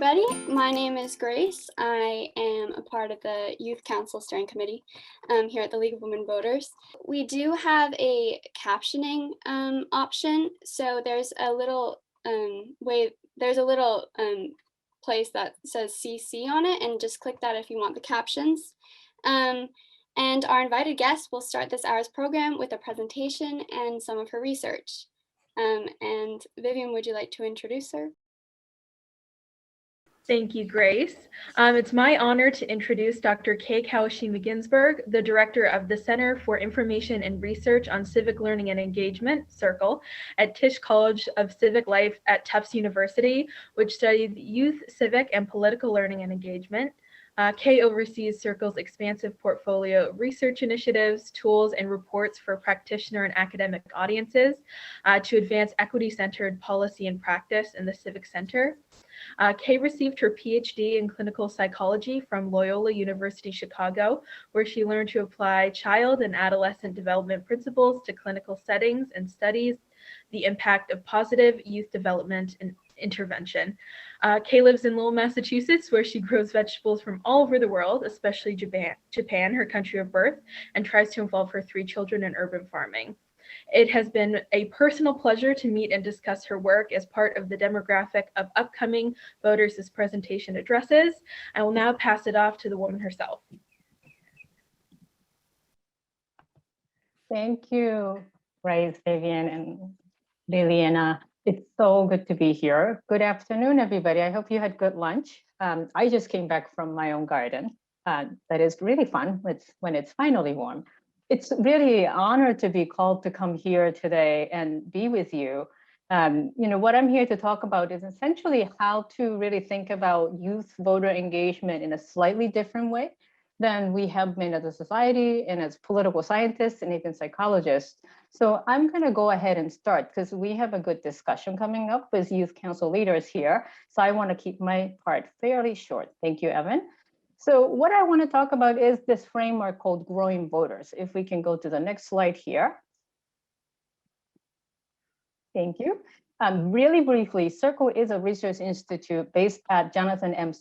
everybody. My name is Grace. I am a part of the Youth Council Steering Committee here at the League of Women Voters. We do have a captioning option. So there's a little place that says CC on it, and just click that if you want the captions. And our invited guest will start this hour's program with a presentation and some of her research. And Vivian, would you like to introduce her? Thank you, Grace. It's my honor to introduce Dr. Kei Kawashima-Ginsberg, the director of the Center for Information and Research on Civic Learning and Engagement, CIRCLE, at Tisch College of Civic Life at Tufts University, which studied youth, civic, and political learning and engagement. Kei oversees CIRCLE's expansive portfolio of research initiatives, tools, and reports for practitioner and academic audiences to advance equity-centered policy and practice in the Civic Center. Kei received her PhD in clinical psychology from Loyola University Chicago, where she learned to apply child and adolescent development principles to clinical settings and studies the impact of positive youth development and intervention. Kei lives in Lowell, Massachusetts, where she grows vegetables from all over the world, especially Japan, her country of birth, and tries to involve her 3 children in urban farming. It has been a personal pleasure to meet and discuss her work as part of the demographic of upcoming voters' presentation addresses. I will now pass it off to the woman herself. Thank you, Grace, Vivian, and Liliana. It's so good to be here. Good afternoon, everybody. I hope you had good lunch. I just came back from my own garden. That is really fun when it's finally warm. It's really an honor to be called to come here today and be with you. What I'm here to talk about is essentially how to really think about youth voter engagement in a slightly different way than we have been as a society and as political scientists and even psychologists. So I'm going to go ahead and start because we have a good discussion coming up with youth council leaders here. So I want to keep my part fairly short. Thank you, Evan. So what I want to talk about is this framework called Growing Voters. If we can go to the next slide here. Thank you. Really briefly, CIRCLE is a research institute based at Jonathan M.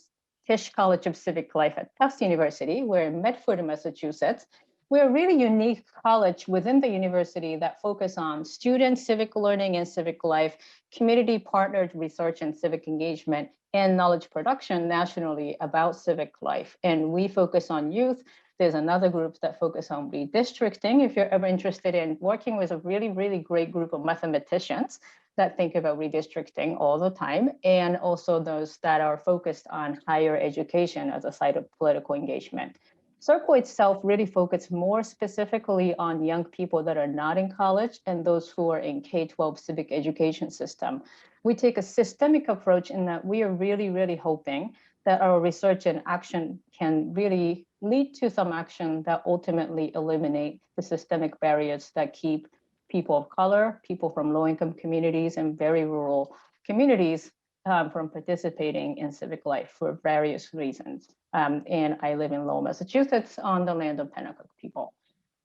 Tisch College of Civic Life at Tufts University. We're in Medford, Massachusetts. We're a really unique college within the university that focus on student civic learning and civic life, community partnered research and civic engagement, and knowledge production nationally about civic life. And we focus on youth. There's another group that focus on redistricting. If you're ever interested in working with a really, really great group of mathematicians that think about redistricting all the time, and also those that are focused on higher education as a site of political engagement. CIRCLE itself really focuses more specifically on young people that are not in college and those who are in K-12 civic education system. We take a systemic approach in that we are really, really hoping that our research and action can really lead to some action that ultimately eliminate the systemic barriers that keep people of color, people from low-income communities and very rural communities from participating in civic life for various reasons. And I live in Lowell, Massachusetts on the land of Pennacook people.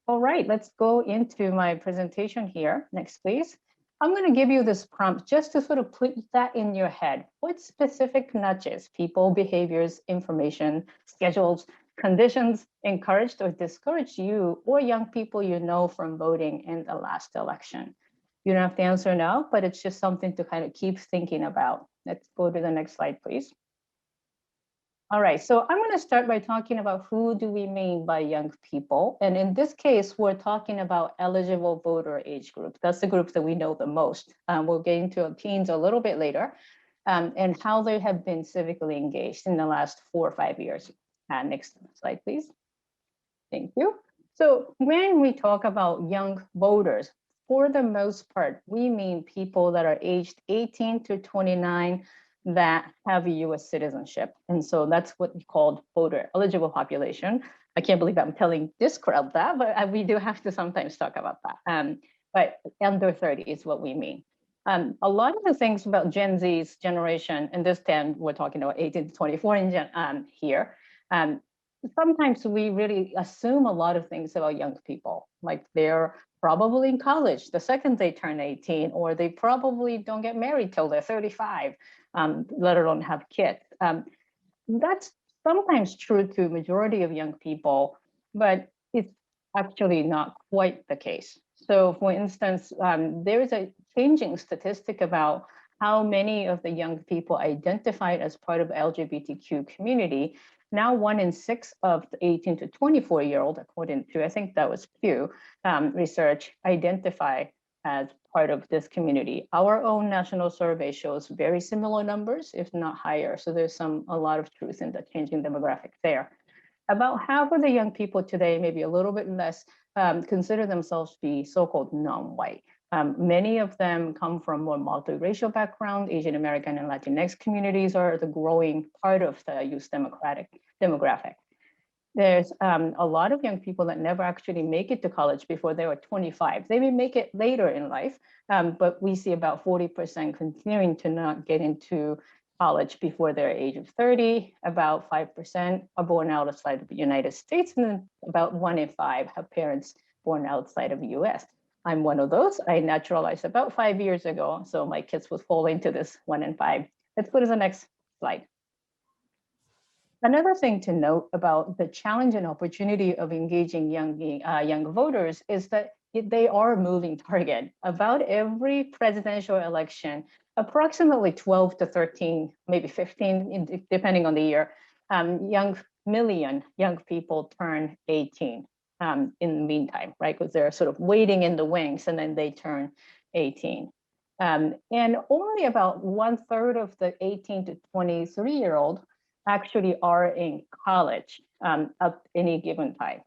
All right, let's go into my presentation here. Next, please. I'm going to give you this prompt just to sort of put that in your head. What specific nudges, people, behaviors, information, schedules, conditions encouraged or discouraged you or young people you know from voting in the last election? You don't have to answer now, but it's just something to kind of keep thinking about. Let's go to the next slide, please. All right, so I'm going to start by talking about who do we mean by young people. And in this case, we're talking about eligible voter age group. That's the group that we know the most. We'll get into teens a little bit later and how they have been civically engaged in the last 4 or 5 years. Next slide, please. Thank you. So when we talk about young voters, for the most part, we mean people that are aged 18 to 29 that have a US citizenship. And so that's what we call voter eligible population. I can't believe I'm telling this crowd that, but we do have to sometimes talk about that. But under 30 is what we mean. A lot of the things about Gen Z's generation, and this time we're talking about 18 to 24 in here, sometimes we really assume a lot of things about young people, like they're probably in college the second they turn 18, or they probably don't get married till they're 35, let alone have kids. That's sometimes true to majority of young people, but it's actually not quite the case. So for instance, there is a changing statistic about how many of the young people identified as part of LGBTQ community. Now 1 in 6 of the 18 to 24-year-old, according to, I think that was Pew research, identify as part of this community. Our own national survey shows very similar numbers, if not higher. So there's a lot of truth in the changing demographic there. About half of the young people today, maybe a little bit less, consider themselves to be so-called non-white. Many of them come from more multiracial background. Asian American and Latinx communities are the growing part of the youth demographic. There's a lot of young people that never actually make it to college before they were 25. They may make it later in life, but we see about 40% continuing to not get into college before their age of 30. About 5% are born outside of the United States, and then about 1 in 5 have parents born outside of the US. I'm one of those. I naturalized about 5 years ago, so my kids would fall into this 1 in 5. Let's go to the next slide. Another thing to note about the challenge and opportunity of engaging young voters is that they are a moving target. About every presidential election, approximately 12 to 13, maybe 15, depending on the year, million young people turn 18 in the meantime, right? Because they're sort of waiting in the wings and then they turn 18. And only about 1/3 of the 18 to 23-year-old actually are in college at any given time.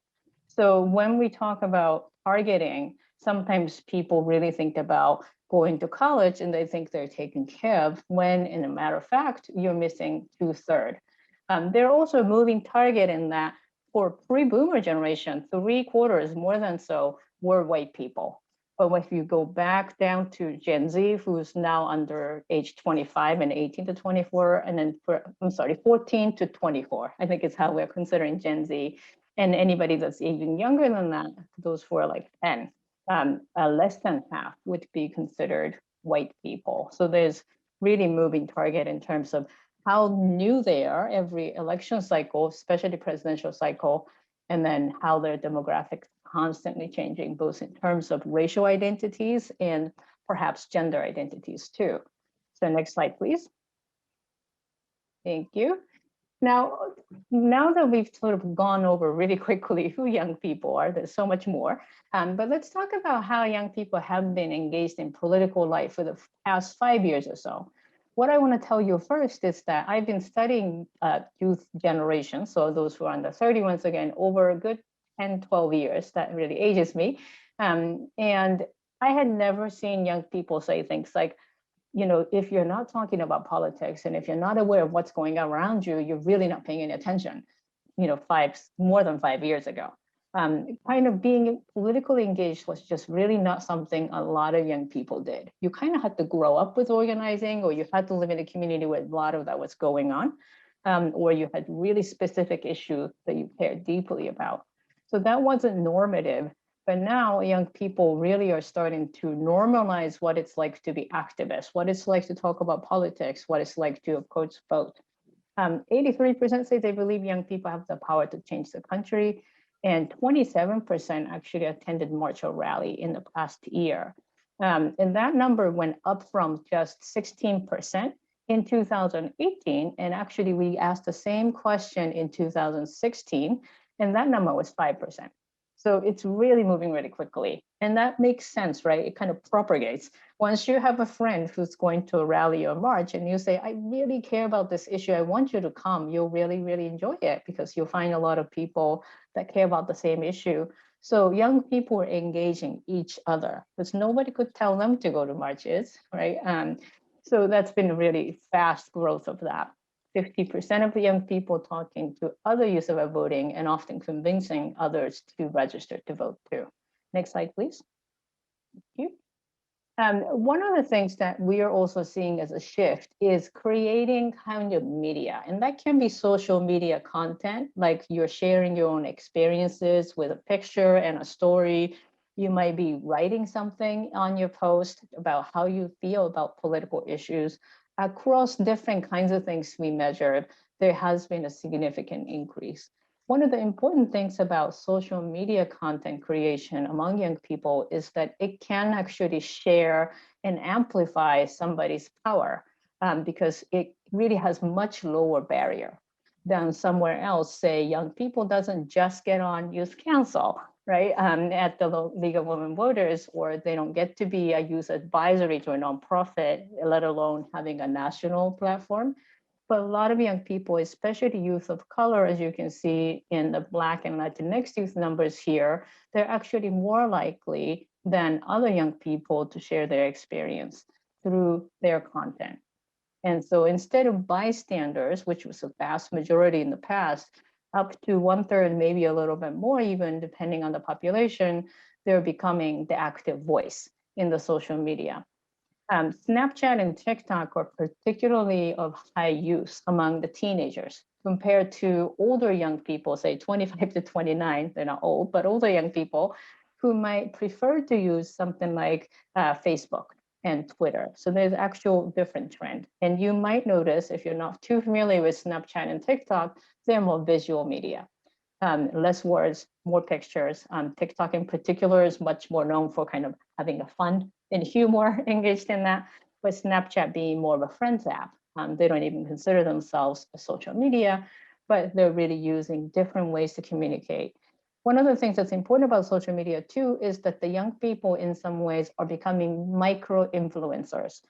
So when we talk about targeting, sometimes people really think about going to college and they think they're taken care of, when in a matter of fact, you're missing 2/3. They're also a moving target in that for pre-boomer generation, 3/4, more than so, were white people. But if you go back down to Gen Z, who's now under age 25 and 18 to 24, and then 14 to 24, I think is how we're considering Gen Z. And anybody that's even younger than that, those who are like 10, less than half would be considered white people. So there's really moving target in terms of how new they are every election cycle, especially presidential cycle, and then how their demographics constantly changing, both in terms of racial identities and perhaps gender identities too. So next slide, please. Thank you. Now that we've sort of gone over really quickly who young people are, there's so much more. But let's talk about how young people have been engaged in political life for the past 5 years or so. What I want to tell you first is that I've been studying youth generation, so those who are under 30, once again, over a good 10, 12 years. That really ages me. And I had never seen young people say things like, you know, if you're not talking about politics and if you're not aware of what's going on around you, you're really not paying any attention, you know, more than 5 years ago. Kind of being politically engaged was just really not something a lot of young people did. You kind of had to grow up with organizing, or you had to live in a community where a lot of that was going on, or you had really specific issues that you cared deeply about. So that wasn't normative. But now young people really are starting to normalize what it's like to be activists, what it's like to talk about politics, what it's like to approach vote. 83% say they believe young people have the power to change the country, and 27% actually attended march or rally in the past year. And that number went up from just 16% in 2018. And actually, we asked the same question in 2016, and that number was 5%. So it's really moving really quickly. And that makes sense, right? It kind of propagates. Once you have a friend who's going to a rally or march and you say, I really care about this issue, I want you to come, you'll really, really enjoy it because you'll find a lot of people that care about the same issue. So young people are engaging each other because nobody could tell them to go to marches, right? So that's been a really fast growth of that. 50% of the young people talking to other youth about voting and often convincing others to register to vote too. Next slide, please. Thank you. One of the things that we are also seeing as a shift is creating kind of media, and that can be social media content, like you're sharing your own experiences with a picture and a story. You might be writing something on your post about how you feel about political issues. Across different kinds of things we measured, there has been a significant increase. One of the important things about social media content creation among young people is that it can actually share and amplify somebody's power, because it really has much lower barrier than somewhere else. Say young people doesn't just get on youth council, right, at the League of Women Voters, or they don't get to be a youth advisory to a nonprofit, let alone having a national platform. But a lot of young people, especially youth of color, as you can see in the Black and Latinx youth numbers here, they're actually more likely than other young people to share their experience through their content. And so instead of bystanders, which was a vast majority in the past, up to 1/3, maybe a little bit more even, depending on the population, they're becoming the active voice in the social media. Snapchat and TikTok are particularly of high use among the teenagers compared to older young people, say 25 to 29, they're not old, but older young people who might prefer to use something like Facebook and Twitter. So there's actual different trend. And you might notice, if you're not too familiar with Snapchat and TikTok, they're more visual media. Less words, more pictures. TikTok in particular is much more known for kind of having a fun and humor engaged in that, with Snapchat being more of a friends app. They don't even consider themselves a social media, but they're really using different ways to communicate. One of the things that's important about social media too is that the young people in some ways are becoming micro influencers,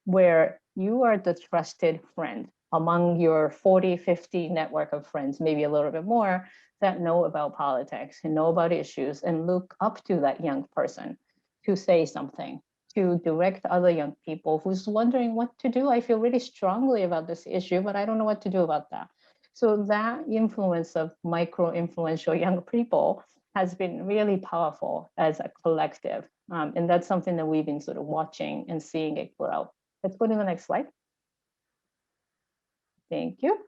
where you are the trusted friend among your 40, 50 network of friends, maybe a little bit more, that know about politics and know about issues and look up to that young person to say something, to direct other young people who's wondering what to do. I feel really strongly about this issue, but I don't know what to do about that. So that influence of micro influential young people has been really powerful as a collective. And that's something that we've been sort of watching and seeing it grow. Let's go to the next slide. Thank you.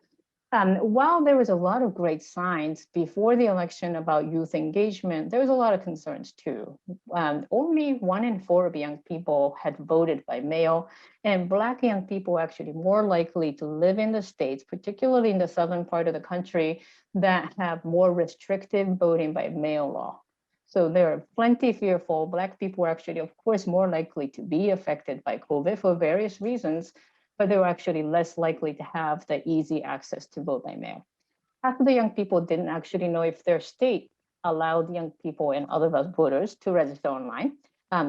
While there was a lot of great signs before the election about youth engagement, there was a lot of concerns too. Only 1 in 4 of young people had voted by mail, and Black young people were actually more likely to live in the states, particularly in the southern part of the country, that have more restrictive voting by mail law. So they're plenty fearful. Black people are actually, of course, more likely to be affected by COVID for various reasons, but they were actually less likely to have the easy access to vote by mail. Half of the young people didn't actually know if their state allowed young people and other voters to register online.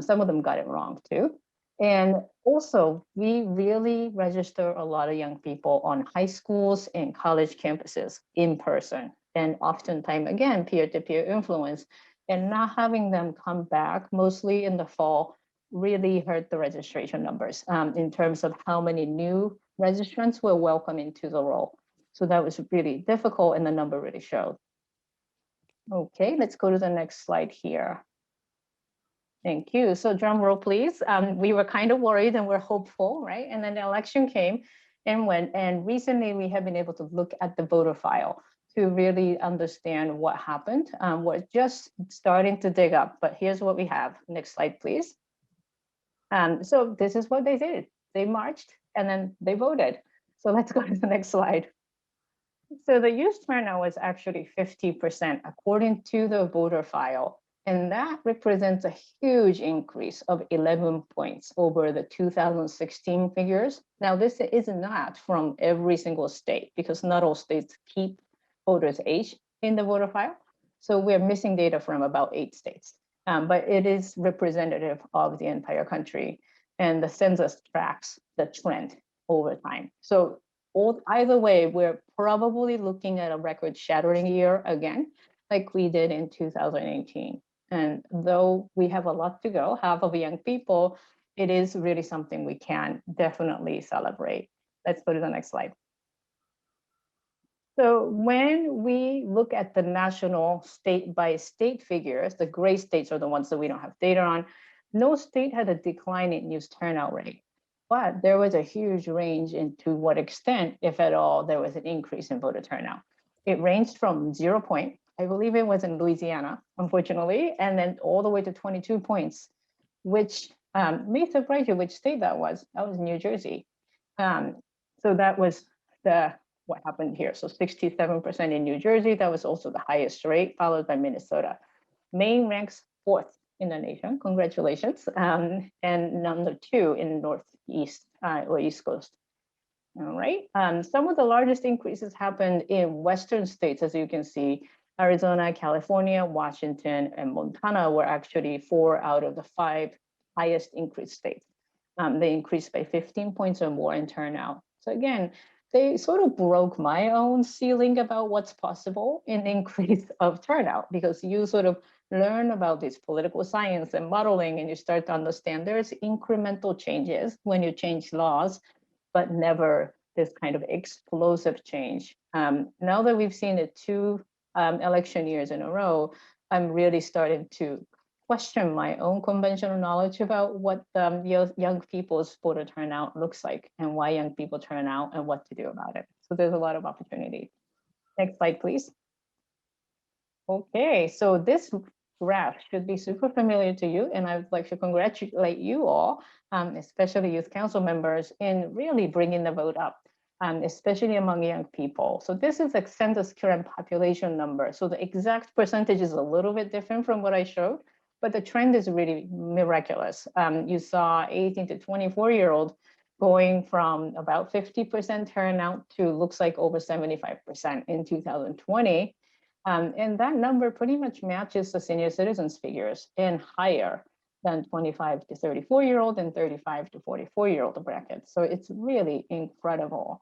Some of them got it wrong too. And also, we really register a lot of young people on high schools and college campuses in person, and oftentimes, again, peer-to-peer influence. And not having them come back, mostly in the fall, really hurt the registration numbers in terms of how many new registrants were welcome into the role. So that was really difficult, and the number really showed. Okay, let's go to the next slide here. Thank you. So drum roll, please. We were kind of worried and we're hopeful, right? And then the election came and went. And recently we have been able to look at the voter file to really understand what happened. We're just starting to dig up, but here's what we have. Next slide, please. So this is what they did. They marched and then they voted. So let's go to the next slide. So the youth turnout was actually 50% according to the voter file. And that represents a huge increase of 11 points over the 2016 figures. Now, this is not from every single state because not all states keep voters' age in the voter file. So we're missing data from about 8 states. But it is representative of the entire country, and the census tracks the trend over time. So either way, we're probably looking at a record-shattering year again, like we did in 2018. And though we have a lot to go, half of young people, it is really something we can definitely celebrate. Let's go to the next slide. So when we look at the national state by state figures, the gray states are the ones that we don't have data on. No state had a decline in youth turnout rate, but there was a huge range into what extent, if at all, there was an increase in voter turnout. It ranged from 0 point, I believe it was in Louisiana, unfortunately, and then all the way to 22 points, which may surprise you which state that was. That was New Jersey. So that was what happened here. So 67% in New Jersey, that was also the highest rate, followed by Minnesota. Maine ranks 4th in the nation, congratulations, and number 2 in Northeast or East Coast. All right, some of the largest increases happened in Western states, as you can see. Arizona, California, Washington, and Montana were actually 4 out of the 5 highest increased states. They increased by 15 points or more in turnout. So again, they sort of broke my own ceiling about what's possible in increase of turnout, because you sort of learn about this political science and modeling, and you start to understand there's incremental changes when you change laws, but never this kind of explosive change. Now that we've seen it 2 election years in a row, I'm really starting to question my own conventional knowledge about what young people's voter turnout looks like and why young people turn out and what to do about it. So there's a lot of opportunity. Next slide, please. Okay, so this graph should be super familiar to you, and I would like to congratulate you all, especially youth council members, in really bringing the vote up, especially among young people. So this is a census current population number. So the exact percentage is a little bit different from what I showed, but the trend is really miraculous. You saw 18 to 24-year-old going from about 50% turnout to looks like over 75% in 2020. And that number pretty much matches the senior citizens figures and higher than 25 to 34-year-old and 35 to 44-year-old brackets. So it's really incredible.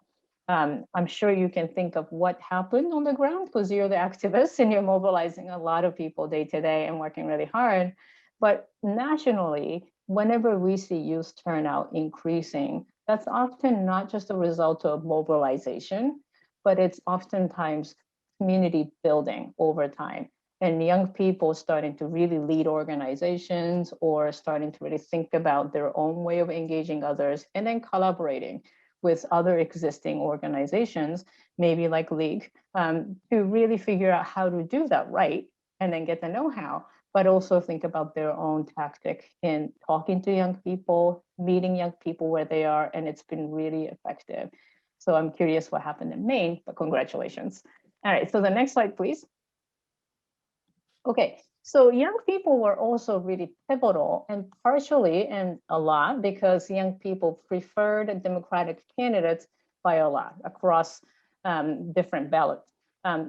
I'm sure you can think of what happened on the ground because you're the activists and you're mobilizing a lot of people day to day and working really hard. But nationally, whenever we see youth turnout increasing, that's often not just a result of mobilization, but it's oftentimes community building over time and young people starting to really lead organizations or starting to really think about their own way of engaging others and then collaborating with other existing organizations, maybe like League, to really figure out how to do that right and then get the know-how, but also think about their own tactic in talking to young people, meeting young people where they are, and it's been really effective. So I'm curious what happened in Maine, but congratulations. All right, so the next slide, please. Okay, so young people were also really pivotal and partially and a lot because young people preferred Democratic candidates by a lot across different ballots.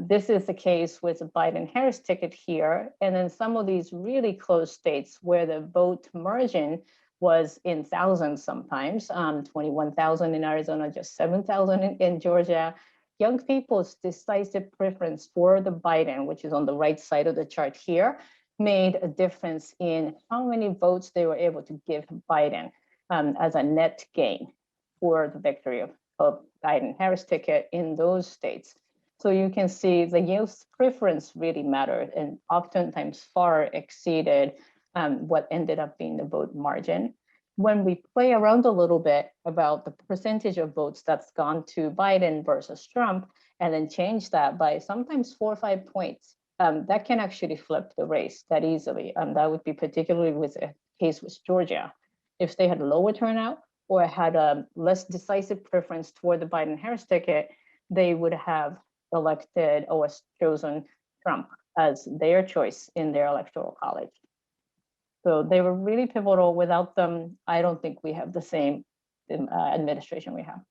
This is the case with the Biden-Harris ticket here, and then some of these really close states where the vote margin was in thousands sometimes, 21,000 in Arizona, just 7,000 in Georgia. Young people's decisive preference for the Biden, which is on the right side of the chart here, made a difference in how many votes they were able to give Biden as a net gain for the victory of Biden-Harris ticket in those states. So you can see the youth preference really mattered and oftentimes far exceeded what ended up being the vote margin. When we play around a little bit about the percentage of votes that's gone to Biden versus Trump, and then change that by sometimes 4 or 5 points, that can actually flip the race that easily. That would be particularly with a case with Georgia. If they had lower turnout or had a less decisive preference toward the Biden-Harris ticket, they would have elected or chosen Trump as their choice in their electoral college. So they were really pivotal. Without them, I don't think we have the same administration we have.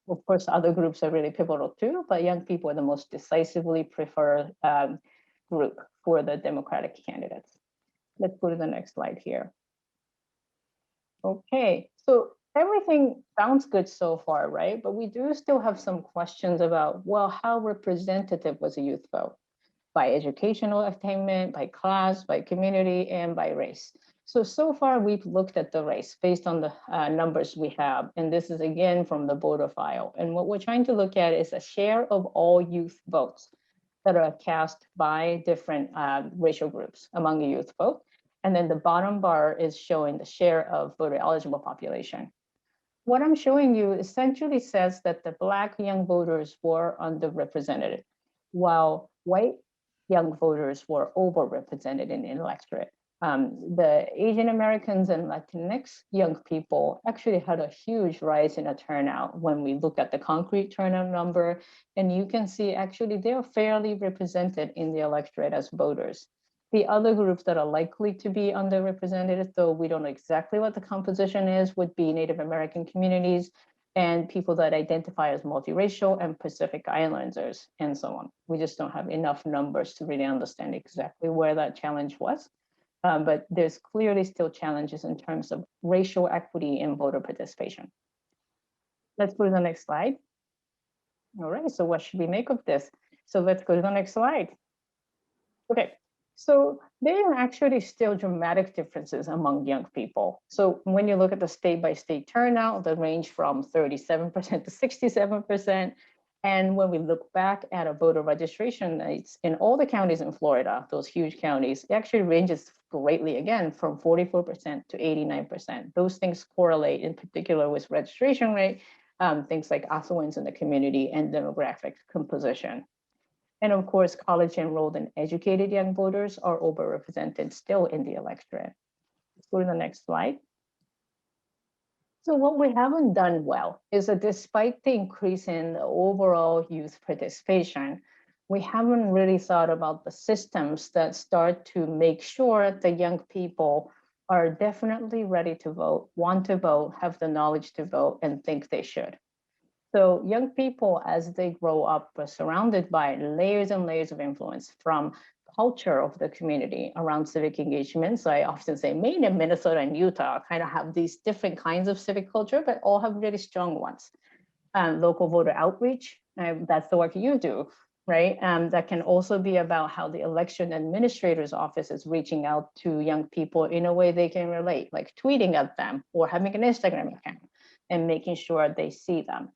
Of course, other groups are really pivotal too, but young people are the most decisively preferred group for the Democratic candidates. Let's go to the next slide here. Okay, so everything sounds good so far, right? But we do still have some questions about, well, how representative was a youth vote? By educational attainment, by class, by community, and by race. So far we've looked at the race based on the numbers we have. And this is again from the voter file. And what we're trying to look at is a share of all youth votes that are cast by different racial groups among the youth vote. And then the bottom bar is showing the share of voter eligible population. What I'm showing you essentially says that the Black young voters were underrepresented, while white young voters were overrepresented in the electorate. The Asian Americans and Latinx young people actually had a huge rise in a turnout when we look at the concrete turnout number. And you can see actually they're fairly represented in the electorate as voters. The other groups that are likely to be underrepresented, though we don't know exactly what the composition is, would be Native American communities and people that identify as multiracial and Pacific Islanders and so on. We just don't have enough numbers to really understand exactly where that challenge was. But there's clearly still challenges in terms of racial equity in voter participation. Let's go to the next slide. All right, so what should we make of this? So let's go to the next slide. Okay, so there are actually still dramatic differences among young people. So when you look at the state-by-state turnout, they range from 37% to 67%. And when we look back at a voter registration rates in all the counties in Florida, those huge counties, it actually ranges greatly again from 44% to 89%. Those things correlate in particular with registration rate, things like affluence in the community and demographic composition. And of course, college enrolled and educated young voters are overrepresented still in the electorate. Let's go to the next slide. So what we haven't done well is that despite the increase in the overall youth participation, we haven't really thought about the systems that start to make sure the young people are definitely ready to vote, want to vote, have the knowledge to vote, and think they should. So young people, as they grow up, are surrounded by layers and layers of influence from culture of the community around civic engagements. So I often say Maine and Minnesota and Utah kind of have these different kinds of civic culture, but all have really strong ones. Local voter outreach, that's the work you do, right? That can also be about how the election administrator's office is reaching out to young people in a way they can relate, like tweeting at them or having an Instagram account and making sure they see them.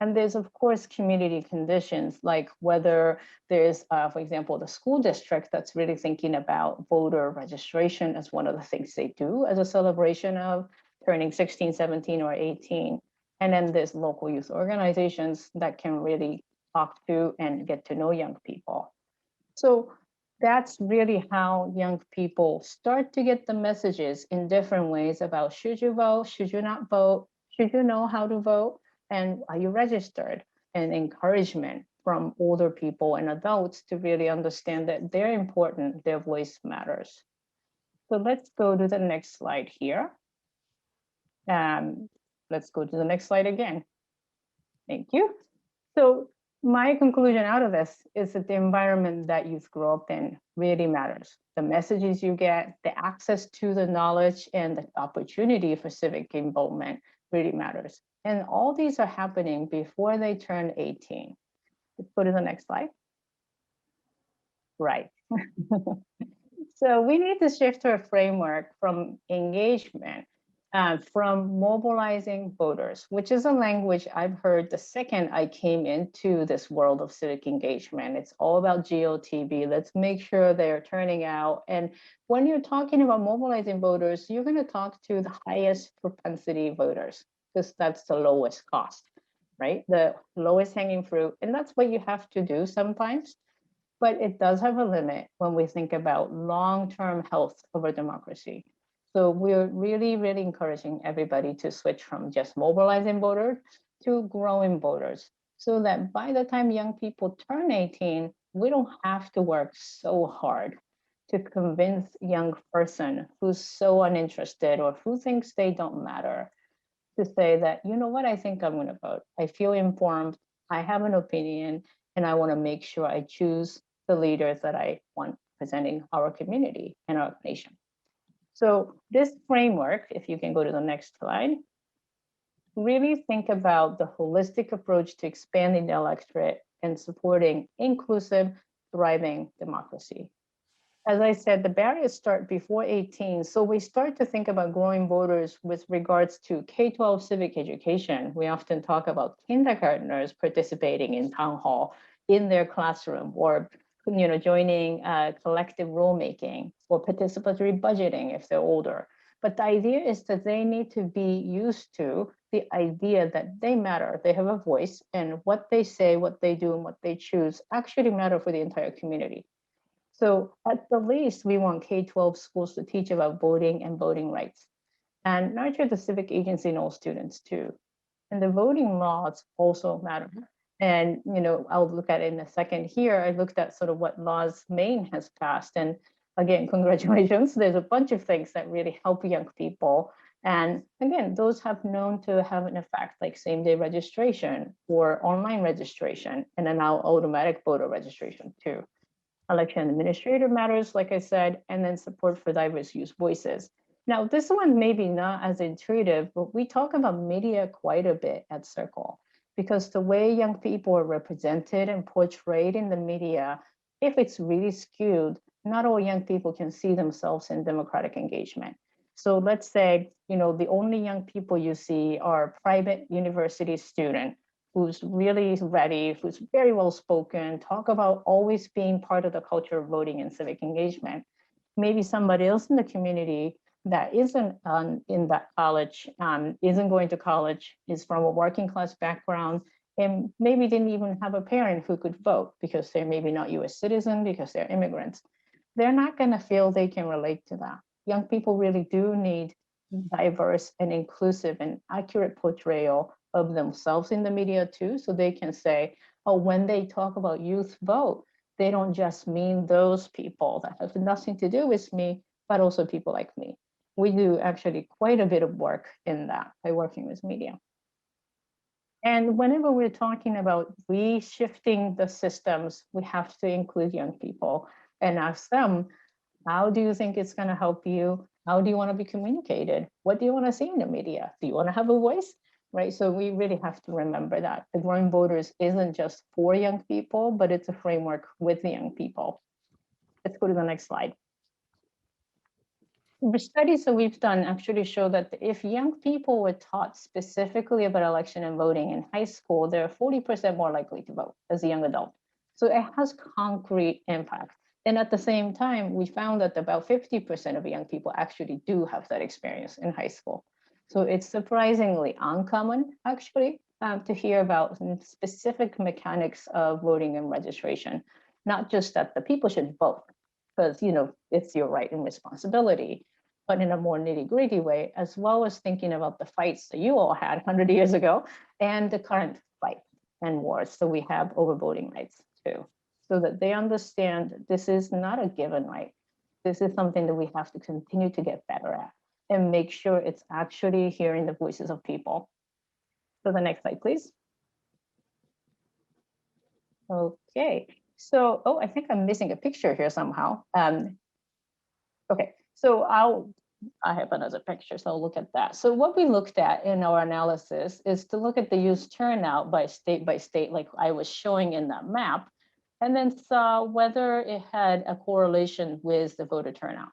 And there's, of course, community conditions, like whether there's, for example, the school district that's really thinking about voter registration as one of the things they do as a celebration of turning 16, 17, or 18. And then there's local youth organizations that can really talk to and get to know young people. So that's really how young people start to get the messages in different ways about should you vote, should you not vote, should you know how to vote, and are you registered? And encouragement from older people and adults to really understand that they're important, their voice matters. So let's go to the next slide here. Let's go to the next slide again. Thank you. So my conclusion out of this is that the environment that youth grow up in really matters. The messages you get, the access to the knowledge, and the opportunity for civic involvement really matters. And all these are happening before they turn 18. Let's go to the next slide. Right. So we need to shift our framework from engagement, from mobilizing voters, which is a language I've heard the second I came into this world of civic engagement. It's all about GOTV. Let's make sure they're turning out. And when you're talking about mobilizing voters, you're going to talk to the highest propensity voters, because that's the lowest cost, right? The lowest hanging fruit. And that's what you have to do sometimes. But it does have a limit when we think about long-term health of our democracy. So we're really, really encouraging everybody to switch from just mobilizing voters to growing voters, so that by the time young people turn 18, we don't have to work so hard to convince a young person who's so uninterested or who thinks they don't matter to say that, you know what, I think I'm going to vote. I feel informed, I have an opinion, and I want to make sure I choose the leaders that I want presenting our community and our nation. So this framework, if you can go to the next slide, really think about the holistic approach to expanding the electorate and supporting inclusive, thriving democracy. As I said, the barriers start before 18. So we start to think about growing voters with regards to K-12 civic education. We often talk about kindergartners participating in town hall in their classroom, or joining collective rulemaking or participatory budgeting if they're older. But the idea is that they need to be used to the idea that they matter, they have a voice, and what they say, what they do, and what they choose actually matter for the entire community. So at the least, we want K-12 schools to teach about voting and voting rights, and nurture the civic agency in all students too. And the voting laws also matter. And I'll look at it in a second here. I looked at sort of what laws Maine has passed. And again, congratulations. There's a bunch of things that really help young people. And again, those have known to have an effect, like same-day registration or online registration, and then now automatic voter registration too. Election administrator matters, like I said, and then support for diverse youth voices. Now, this one maybe not as intuitive, but we talk about media quite a bit at Circle, because the way young people are represented and portrayed in the media, if it's really skewed, not all young people can see themselves in democratic engagement. So let's say, the only young people you see are private university student who's really ready, who's very well spoken, talk about always being part of the culture of voting and civic engagement. Maybe somebody else in the community that isn't in that college, isn't going to college, is from a working class background, and maybe didn't even have a parent who could vote because they're maybe not US citizen, because they're immigrants. They're not gonna feel they can relate to that. Young people really do need diverse and inclusive and accurate portrayal of themselves in the media too, so they can say, oh, when they talk about youth vote, they don't just mean those people that have nothing to do with me, but also people like me. We do actually quite a bit of work in that by working with media. And whenever we're talking about reshifting the systems, we have to include young people and ask them, how do you think it's going to help you? How do you want to be communicated? What do you want to see in the media? Do you want to have a voice? Right? So we really have to remember that the Growing Voters isn't just for young people, but it's a framework with the young people. Let's go to the next slide. The studies that we've done actually show that if young people were taught specifically about election and voting in high school, they're 40% more likely to vote as a young adult. So it has concrete impact. And at the same time, we found that about 50% of young people actually do have that experience in high school. So it's surprisingly uncommon, actually, to hear about specific mechanics of voting and registration, not just that the people should vote, because it's your right and responsibility, but in a more nitty-gritty way, as well as thinking about the fights that you all had 100 years ago and the current fight and wars that we have over voting rights too, so that they understand this is not a given right. This is something that we have to continue to get better at and make sure it's actually hearing the voices of people. So the next slide, please. Okay, so, oh, I think I'm missing a picture here somehow. Okay, so I have another picture, so I'll look at that. So what we looked at in our analysis is to look at the youth turnout by state, like I was showing in that map, and then saw whether it had a correlation with the voter turnout.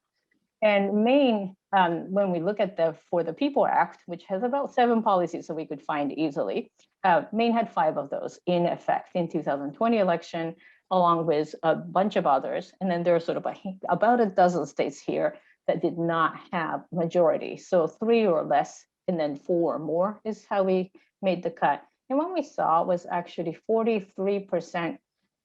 And Maine, when we look at the For the People Act, which has about 7 policies that we could find easily, Maine had 5 of those in effect in 2020 election, along with a bunch of others. And then there are sort of about a dozen states here that did not have majority. So 3 or less, and then 4 or more is how we made the cut. And what we saw was actually 43%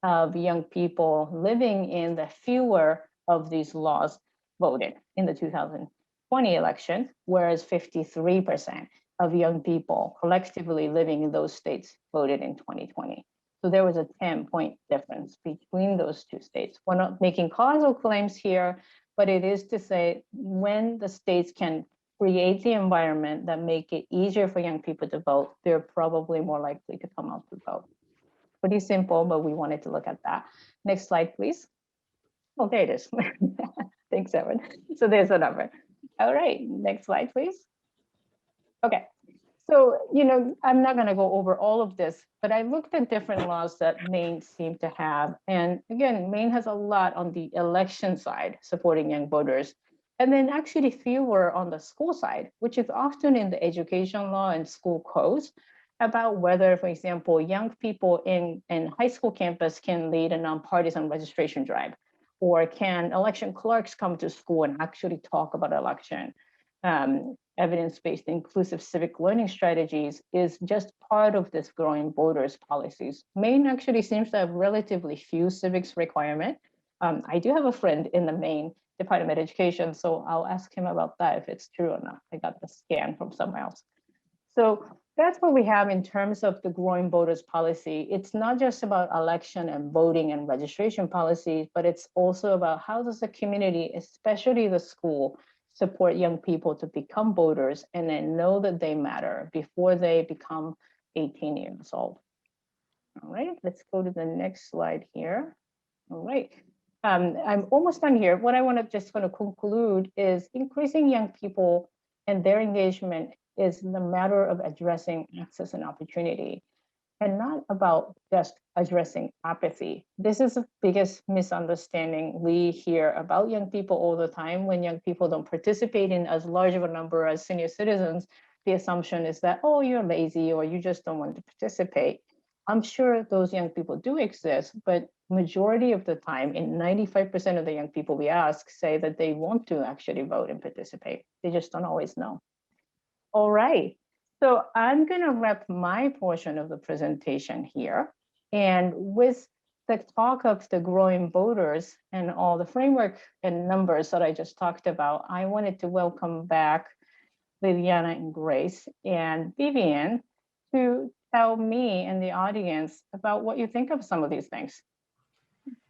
of young people living in the fewer of these laws voted in the 2020 election, whereas 53% of young people collectively living in those states voted in 2020. So there was a 10-point difference between those 2 states. We're not making causal claims here, but it is to say when the states can create the environment that make it easier for young people to vote, they're probably more likely to come out to vote. Pretty simple, but we wanted to look at that. Next slide, please. Oh, there it is. Thanks, Evan. So there's a number. All right, next slide, please. Okay, so, I'm not going to go over all of this, but I looked at different laws that Maine seemed to have. And again, Maine has a lot on the election side supporting young voters, and then actually fewer on the school side, which is often in the education law and school codes. about whether, for example, young people in high school campus can lead a nonpartisan registration drive, or can election clerks come to school and actually talk about election. Evidence-based inclusive civic learning strategies is just part of this growing voters policies. Maine actually seems to have relatively few civics requirement. I do have a friend in the Maine Department of Education, so I'll ask him about that if it's true or not. I got the scan from somewhere else. So that's what we have in terms of the growing voters policy. It's not just about election and voting and registration policies, but it's also about how does the community, especially the school, support young people to become voters and then know that they matter before they become 18 years old. All right, let's go to the next slide here. All right. I'm almost done here. What I want to conclude is increasing young people and their engagement is the matter of addressing access and opportunity, and not about just addressing apathy. This is the biggest misunderstanding we hear about young people all the time. When young people don't participate in as large of a number as senior citizens, the assumption is that, oh, you're lazy or you just don't want to participate. I'm sure those young people do exist, but majority of the time, in 95% of the young people we ask say that they want to actually vote and participate. They just don't always know. All right, so I'm gonna wrap my portion of the presentation here. And with the talk of the growing voters and all the framework and numbers that I just talked about, I wanted to welcome back Viviana and Grace and Vivian to tell me and the audience about what you think of some of these things.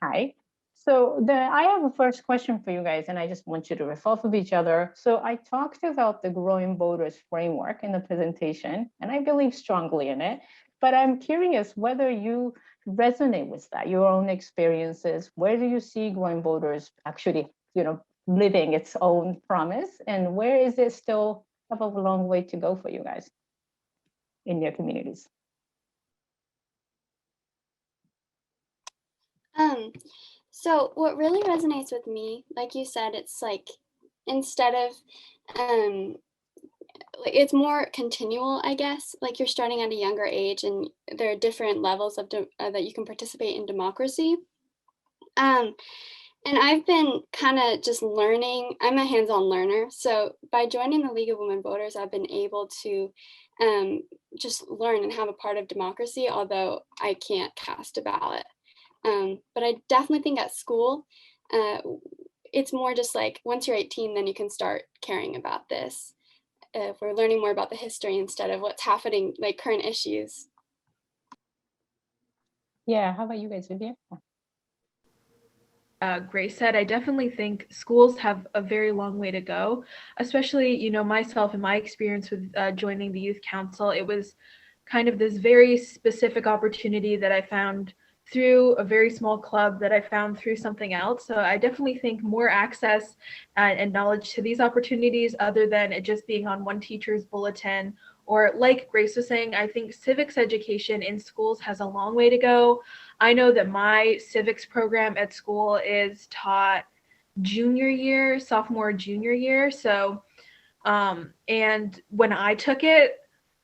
Hi. So I have a first question for you guys, and I just want you to riff off of each other. So I talked about the growing voters framework in the presentation, and I believe strongly in it, but I'm curious whether you resonate with that, your own experiences. Where do you see growing voters actually, living its own promise, and where is it still have a long way to go for you guys in your communities? So what really resonates with me, like you said, it's like instead of it's more continual, I guess. Like you're starting at a younger age, and there are different levels of that you can participate in democracy. And I've been kind of just learning. I'm a hands-on learner, so by joining the League of Women Voters, I've been able to just learn and have a part of democracy, although I can't cast a ballot. But I definitely think at school, it's more just like once you're 18, then you can start caring about this. If we're learning more about the history instead of what's happening, like current issues. Yeah, how about you guys, Vivian? Grace said, I definitely think schools have a very long way to go, especially, myself and my experience with joining the youth council. It was kind of this very specific opportunity that I found through a very small club that I found through something else. So I definitely think more access and knowledge to these opportunities, other than it just being on one teacher's bulletin, or like Grace was saying, I think civics education in schools has a long way to go. I know that my civics program at school is taught junior year, sophomore, junior year. So, and when I took it,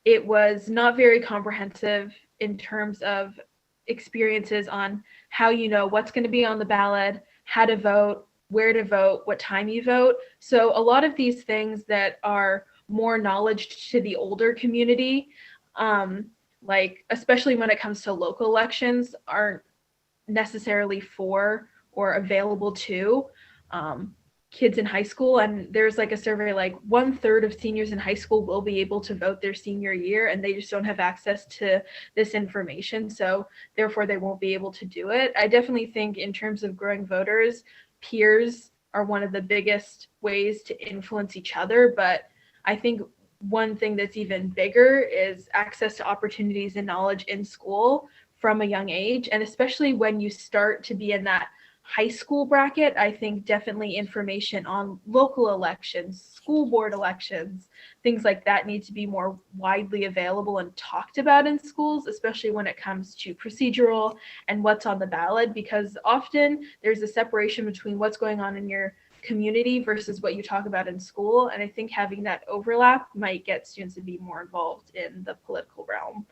it was not very comprehensive in terms of experiences on how what's going to be on the ballot, how to vote, where to vote, what time you vote. So a lot of these things that are more knowledge to the older community, like especially when it comes to local elections, aren't necessarily for or available to kids in high school. And there's like a survey, like 1/3 of seniors in high school will be able to vote their senior year, and they just don't have access to this information. So therefore they won't be able to do it. I definitely think in terms of growing voters, peers are one of the biggest ways to influence each other. But I think one thing that's even bigger is access to opportunities and knowledge in school from a young age. And especially when you start to be in that high school bracket, I think definitely information on local elections, school board elections, things like that need to be more widely available and talked about in schools, especially when it comes to procedural and what's on the ballot, because often there's a separation between what's going on in your community versus what you talk about in school. And I think having that overlap might get students to be more involved in the political realm.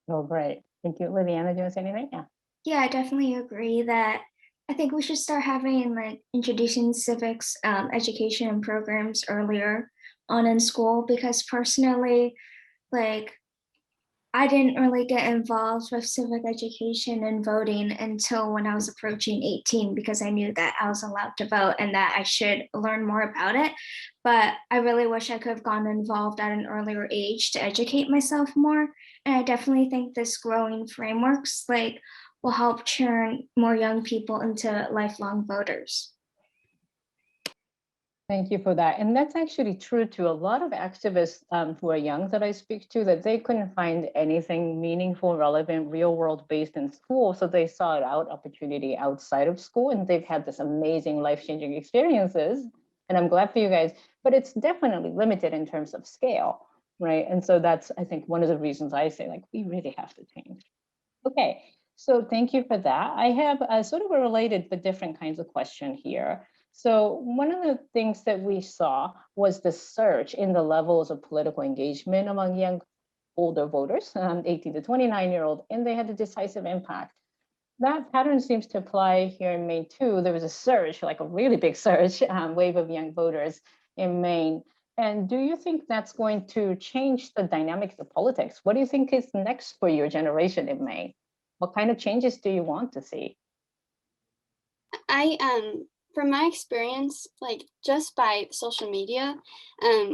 Oh, great. Thank you. Liliana, do you want to say anything? Yeah. Yeah, I definitely agree that I think we should start having like introducing civics education and programs earlier on in school, because personally, like I didn't really get involved with civic education and voting until when I was approaching 18, because I knew that I was allowed to vote and that I should learn more about it. But I really wish I could have gotten involved at an earlier age to educate myself more. And I definitely think this growing frameworks like will help turn more young people into lifelong voters. Thank you for that. And that's actually true to a lot of activists who are young that I speak to, that they couldn't find anything meaningful, relevant, real world based in school. So they sought out opportunity outside of school, and they've had this amazing life-changing experiences. And I'm glad for you guys, but it's definitely limited in terms of scale, right? And so that's, I think, one of the reasons I say, like, we really have to change. Okay, so thank you for that. I have a sort of a related but different kinds of question here. So one of the things that we saw was the surge in the levels of political engagement among young, older voters, 18 to 29-year-old, and they had a decisive impact. That pattern seems to apply here in Maine too. There was a surge, like a really big surge, wave of young voters in Maine. And do you think that's going to change the dynamics of politics? What do you think is next for your generation in Maine? What kind of changes do you want to see? From my experience, like just by social media,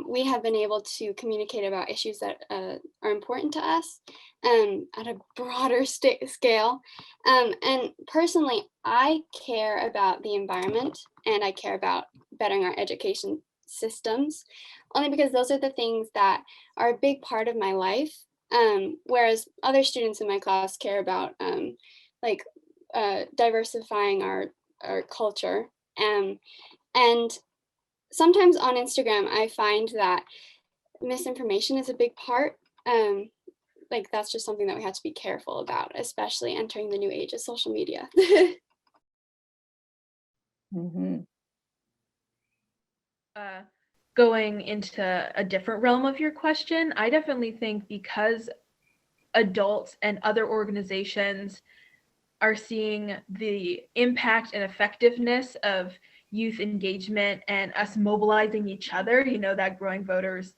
we have been able to communicate about issues that are important to us at a broader scale. And personally, I care about the environment and I care about bettering our education systems, only because those are the things that are a big part of my life. Whereas other students in my class care about like diversifying our culture. And sometimes on Instagram, I find that misinformation is a big part. Like that's just something that we have to be careful about, especially entering the new age of social media. Mm-hmm. Going into a different realm of your question, I definitely think because adults and other organizations are seeing the impact and effectiveness of youth engagement and us mobilizing each other, you know, that growing voters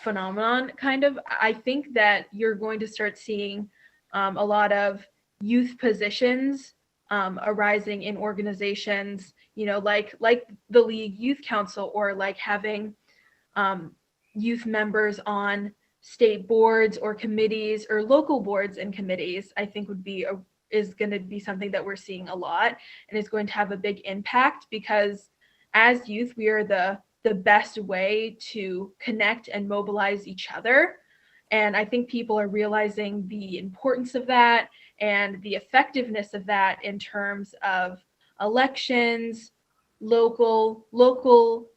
phenomenon kind of, I think that you're going to start seeing a lot of youth positions arising in organizations, you know, like the League Youth Council, or like having youth members on state boards or committees or local boards and committees. I think is going to be something that we're seeing a lot, and it's going to have a big impact, because as youth, we are the best way to connect and mobilize each other. And I think people are realizing the importance of that and the effectiveness of that in terms of elections, local,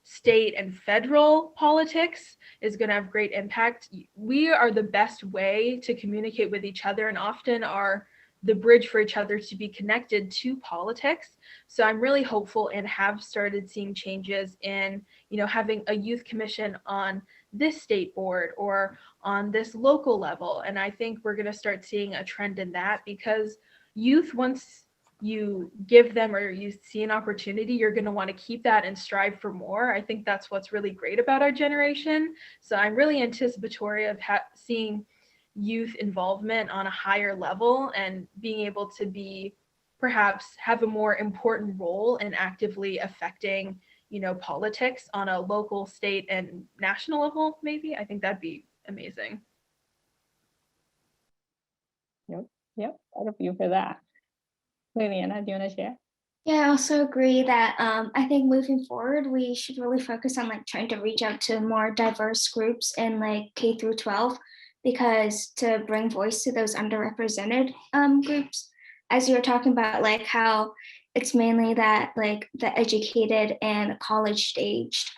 state, and federal politics is going to have great impact. We are the best way to communicate with each other, and often are the bridge for each other to be connected to politics. So I'm really hopeful and have started seeing changes in, you know, having a youth commission on this state board or on this local level. And I think we're going to start seeing a trend in that, because youth, once you give them or you see an opportunity, you're going to want to keep that and strive for more. I think that's what's really great about our generation. So I'm really anticipatory of seeing youth involvement on a higher level and being able to be perhaps have a more important role in actively affecting, you know, politics on a local, state, and national level. Maybe I think that'd be amazing. Yep. Proud of you for that. Liliana, do you want to share? Yeah, I also agree that I think moving forward, we should really focus on like trying to reach out to more diverse groups in like K through 12, because to bring voice to those underrepresented groups, as you were talking about, like how it's mainly that like the educated and college staged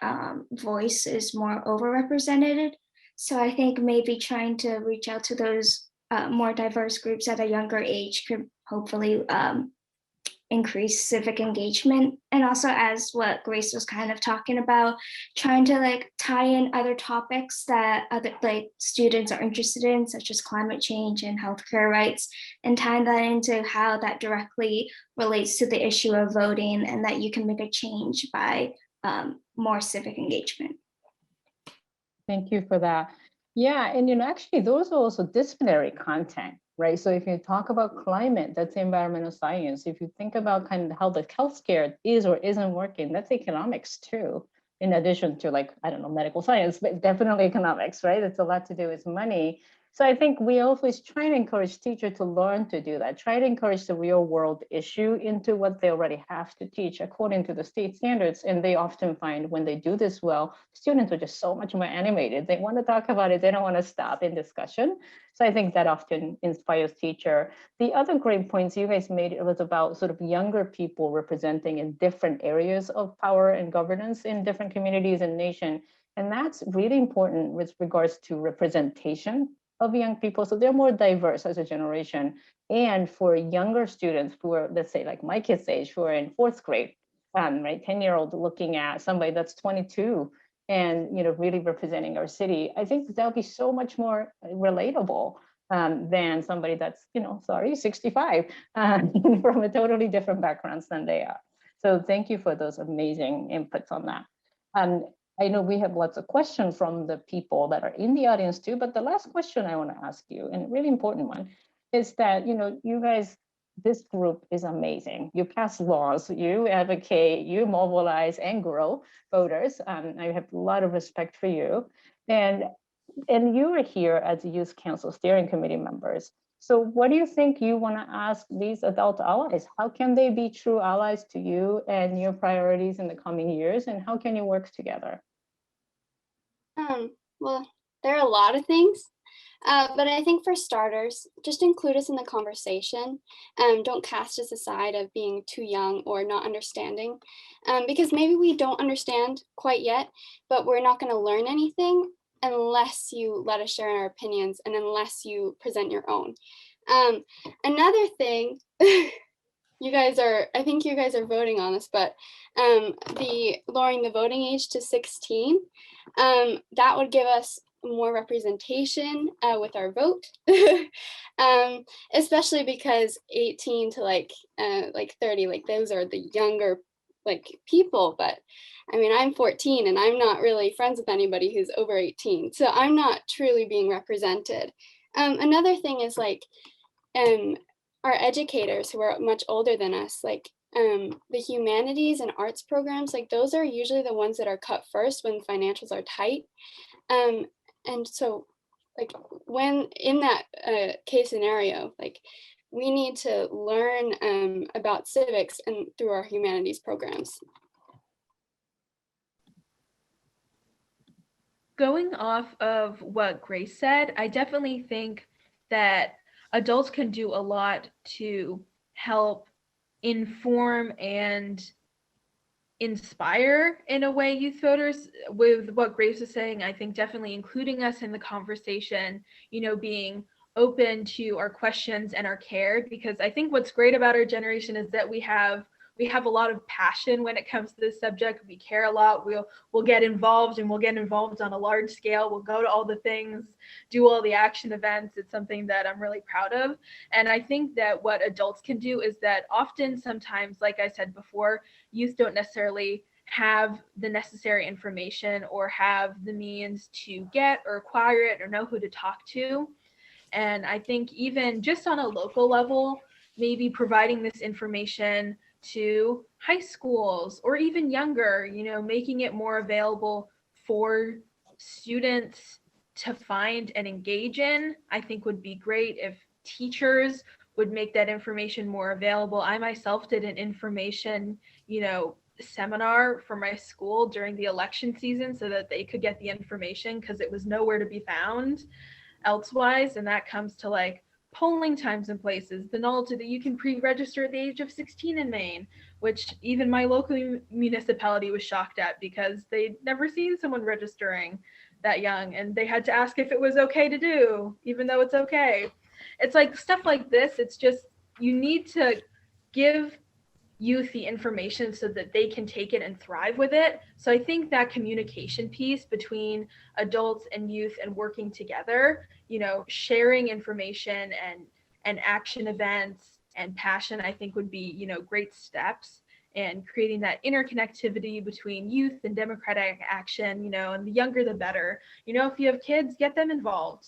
voice is more overrepresented. So I think maybe trying to reach out to those more diverse groups at a younger age could hopefully increase civic engagement. And also, as what Grace was kind of talking about, trying to like tie in other topics that other like students are interested in, such as climate change and healthcare rights, and tying that into how that directly relates to the issue of voting, and that you can make a change by more civic engagement. Thank you for that. Yeah, and actually those are also disciplinary content, right? So if you talk about climate, that's environmental science. If you think about kind of how the healthcare is or isn't working, that's economics too, in addition to like, I don't know, medical science, but definitely economics, right? It's a lot to do with money. So I think we always try to encourage teachers to learn to do that, try to encourage the real world issue into what they already have to teach according to the state standards. And they often find when they do this well, students are just so much more animated. They want to talk about it. They don't want to stop in discussion. So I think that often inspires teacher. The other great points you guys made, it was about sort of younger people representing in different areas of power and governance in different communities and nation. And that's really important with regards to representation of young people. So they're more diverse as a generation. And for younger students who are, let's say like my kids' age, who are in fourth grade, right, 10-year-old looking at somebody that's 22 and really representing our city, I think that'll be so much more relatable than somebody that's, 65 from a totally different backgrounds than they are. So thank you for those amazing inputs on that. I know we have lots of questions from the people that are in the audience too, but the last question I want to ask you, and a really important one, is that, you guys, this group is amazing. You pass laws, you advocate, you mobilize and grow voters. I have a lot of respect for you. And you are here as Youth Council Steering Committee members. So what do you think you want to ask these adult allies? How can they be true allies to you and your priorities in the coming years? And how can you work together? Well, there are a lot of things, but I think for starters, just include us in the conversation. Don't cast us aside of being too young or not understanding, because maybe we don't understand quite yet, but we're not going to learn anything unless you let us share our opinions and unless you present your own. Another thing, I think you guys are voting on this, but the lowering the voting age to 16, that would give us more representation with our vote, especially because 18 to like 30, like those are the younger like people. But I mean, I'm 14 and I'm not really friends with anybody who's over 18, so I'm not truly being represented. Another thing is like our educators who are much older than us, like the humanities and arts programs, like those are usually the ones that are cut first when financials are tight. And so like when in that case scenario, like we need to learn about civics and through our humanities programs. Going off of what Grace said, I definitely think that adults can do a lot to help inform and inspire in a way youth voters. With what Grace was saying, I think definitely including us in the conversation, being open to our questions and our care, because I think what's great about our generation is that we have a lot of passion when it comes to this subject. We care a lot. We'll get involved, and we'll get involved on a large scale. We'll go to all the things, do all the action events. It's something that I'm really proud of. And I think that what adults can do is that often, sometimes, like I said before, youth don't necessarily have the necessary information or have the means to get or acquire it or know who to talk to. And I think even just on a local level, maybe providing this information to high schools or even younger, making it more available for students to find and engage in, I think would be great. If teachers would make that information more available. I myself did an information, seminar for my school during the election season so that they could get the information, because it was nowhere to be found elsewise. And that comes to like polling times in places, the knowledge that you can pre-register at the age of 16 in Maine, which even my local municipality was shocked at, because they'd never seen someone registering that young, and they had to ask if it was okay to do, even though it's okay. It's like stuff like this. It's just, you need to give youth the information so that they can take it and thrive with it. So I think that communication piece between adults and youth and working together, you know, sharing information and action events and passion, I think would be, you know, great steps, and creating that interconnectivity between youth and democratic action, you know, and the younger the better. You know, if you have kids, get them involved,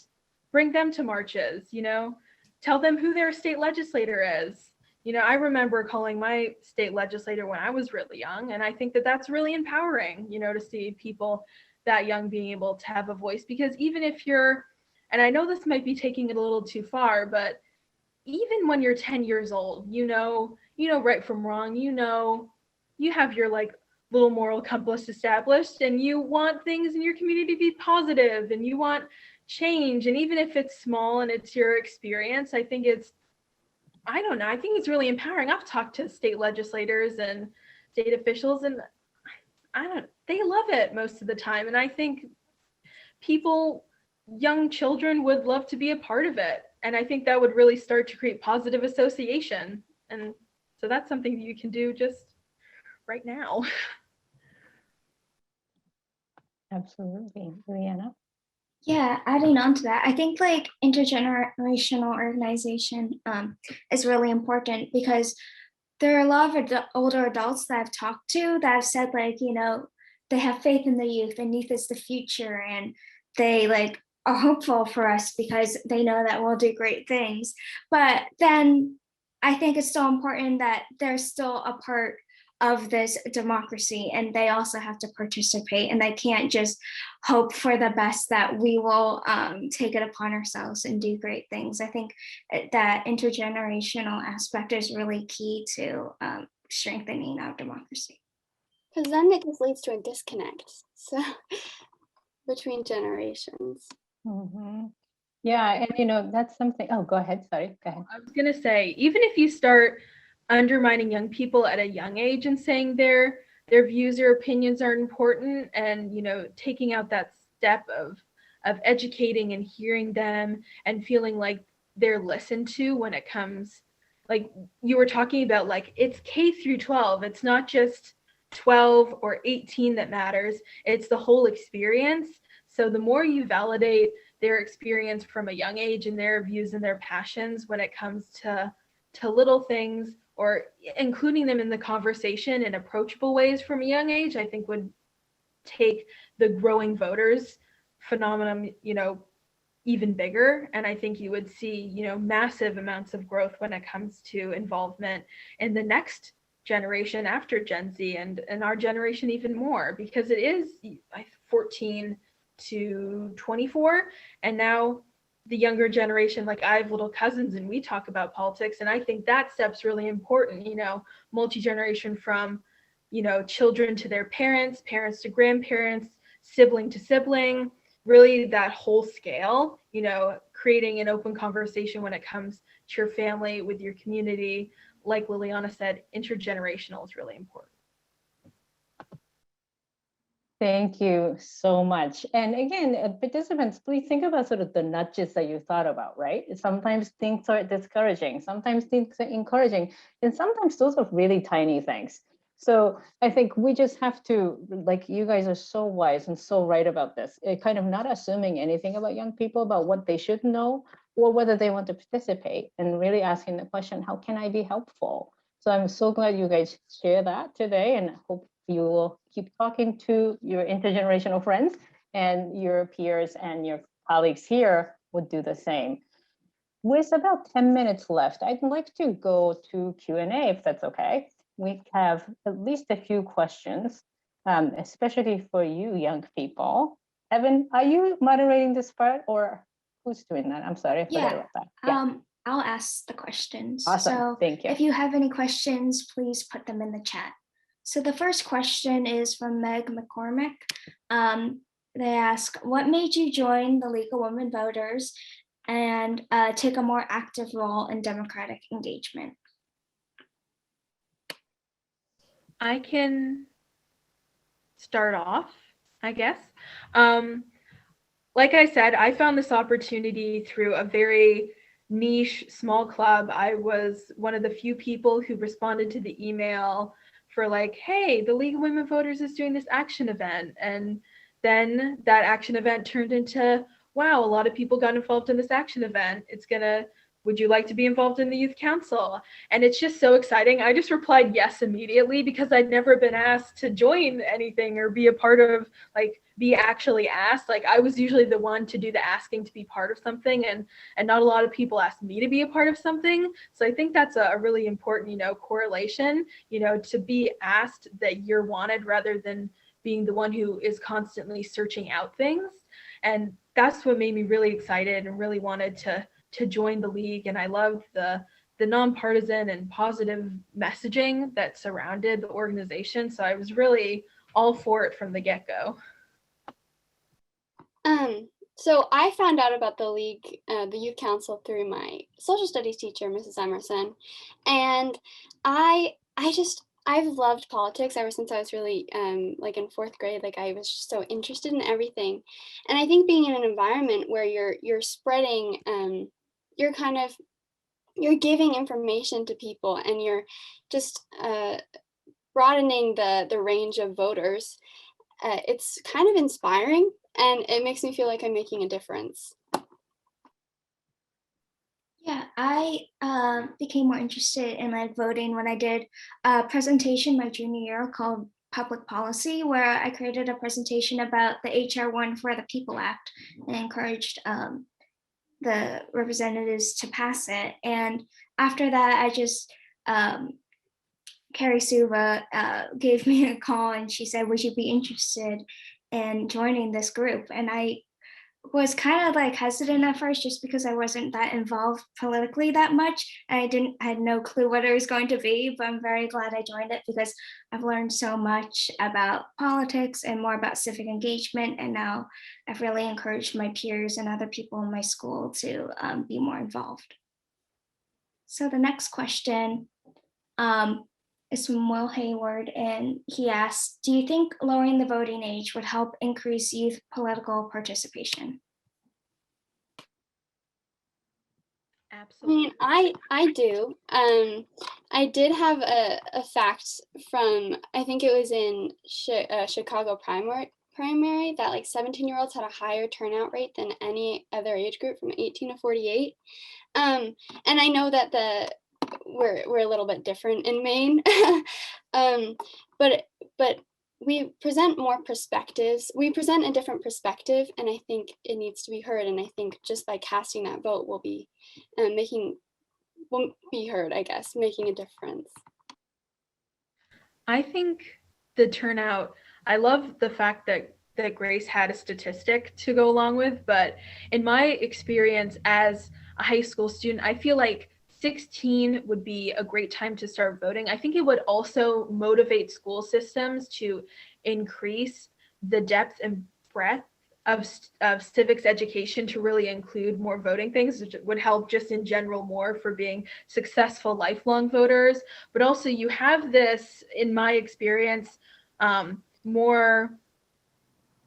bring them to marches, you know, tell them who their state legislator is. You know, I remember calling my state legislator when I was really young, and I think that that's really empowering, you know, to see people that young being able to have a voice. Because even if you're, and I know this might be taking it a little too far, but even when you're 10 years old, you know right from wrong, you know, you have your like little moral compass established, and you want things in your community to be positive, and you want change. And even if it's small and it's your experience, I think it's, I don't know, I think it's really empowering. I've talked to state legislators and state officials, and they love it most of the time. And I think people, young children would love to be a part of it. And I think that would really start to create positive association. And so that's something that you can do just right now. Absolutely. Leanna? Yeah, adding on to that, I think like intergenerational organization is really important, because there are a lot of older adults that I've talked to that have said, like, you know, they have faith in the youth, and youth is the future, and they like are hopeful for us because they know that we'll do great things. But then I think it's still important that they're still a part of this democracy, and they also have to participate, and they can't just hope for the best that we will take it upon ourselves and do great things. I think that intergenerational aspect is really key to strengthening our democracy. Because then it just leads to a disconnect, so between generations. Mm-hmm. Yeah, and you know, that's something, oh, go ahead, sorry, go ahead. I was gonna say, even if you start undermining young people at a young age and saying their views or opinions aren't important, and, you know, taking out that step of educating and hearing them and feeling like they're listened to when it comes, like you were talking about, like it's K through 12. It's not just 12 or 18 that matters. It's the whole experience. So the more you validate their experience from a young age and their views and their passions when it comes to little things, or including them in the conversation in approachable ways from a young age, I think would take the growing voters phenomenon, you know, even bigger. And I think you would see, you know, massive amounts of growth when it comes to involvement in the next generation after Gen Z, and our generation even more, because it is 14 to 24. And now the younger generation, like I have little cousins and we talk about politics, and I think that step's really important, you know, multi-generation, from, you know, children to their parents, parents to grandparents, sibling to sibling, really that whole scale, you know, creating an open conversation when it comes to your family, with your community. Like Liliana said, intergenerational is really important. Thank you so much. And again, participants, please think about sort of the nudges that you thought about, right? Sometimes things are discouraging, sometimes things are encouraging, and sometimes those are really tiny things. So I think we just have to, like, you guys are so wise and so right about this, kind of not assuming anything about young people, about what they should know or whether they want to participate, and really asking the question, how can I be helpful? So I'm so glad you guys share that today, and hope you will keep talking to your intergenerational friends, and your peers and your colleagues here would do the same. With about 10 minutes left, I'd like to go to Q&A, if that's okay. We have at least a few questions, especially for you young people. Evan, are you moderating this part, or who's doing that? I'm sorry, I forgot about that. Yeah. I'll ask the questions. Awesome, so thank you. If you have any questions, please put them in the chat. So the first question is from Meg McCormick. They ask, what made you join the League of Women Voters and take a more active role in democratic engagement? I can start off, I guess. Like I said, I found this opportunity through a very niche small club, I was one of the few people who responded to the email for like, hey, the League of Women Voters is doing this action event. And then that action event turned into, wow, a lot of people got involved in this action event. Would you like to be involved in the youth council? And it's just so exciting. I just replied yes immediately because I'd never been asked to join anything or be a part of, like, be actually asked. Like, I was usually the one to do the asking to be part of something, and not a lot of people asked me to be a part of something. So I think that's a really important, correlation, to be asked that you're wanted rather than being the one who is constantly searching out things. And that's what made me really excited and really wanted to join the league. And I love the nonpartisan and positive messaging that surrounded the organization. So I was really all for it from the get-go. So I found out about the league, the youth council, through my social studies teacher, Mrs. Emerson. And I've loved politics ever since I was really like in 4th grade. Like, I was just so interested in everything. And I think being in an environment where you're spreading, you're giving information to people, and you're just broadening the range of voters, it's kind of inspiring, and it makes me feel like I'm making a difference. Yeah, I became more interested in like voting when I did a presentation my junior year called Public Policy, where I created a presentation about the HR One for the People Act and encouraged the representatives to pass it. And after that, I just Carrie Suva gave me a call, and she said, would you be interested in joining this group? And I was kind of like hesitant at first just because I wasn't that involved politically that much. I had no clue what it was going to be, but I'm very glad I joined it because I've learned so much about politics and more about civic engagement. And now I've really encouraged my peers and other people in my school to be more involved. So the next question is from Will Hayward, and he asks, do you think lowering the voting age would help increase youth political participation? Absolutely. I do. I did have a fact from, I think it was in Chicago primary, that like 17-year-olds had a higher turnout rate than any other age group from 18 to 48. And I know that we're a little bit different in Maine, but we present more perspectives. We present a different perspective, and I think it needs to be heard. And I think just by casting that vote will be heard, I guess, making a difference. I think the turnout, I love the fact that Grace had a statistic to go along with, but in my experience as a high school student, I feel like 16 would be a great time to start voting. I think it would also motivate school systems to increase the depth and breadth of civics education to really include more voting things, which would help just in general more for being successful lifelong voters. But also you have this, in my experience, more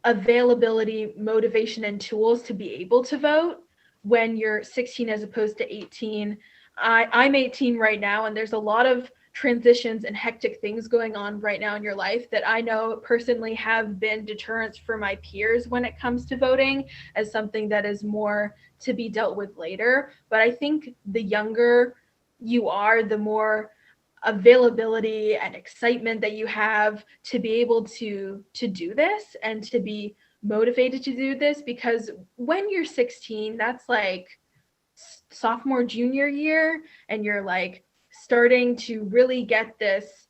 availability, motivation, and tools to be able to vote when you're 16 as opposed to 18. I'm 18 right now, and there's a lot of transitions and hectic things going on right now in your life that I know personally have been deterrents for my peers when it comes to voting, as something that is more to be dealt with later. But I think the younger you are, the more availability and excitement that you have to be able to do this and to be motivated to do this, because when you're 16, that's like sophomore, junior year, and you're like starting to really get this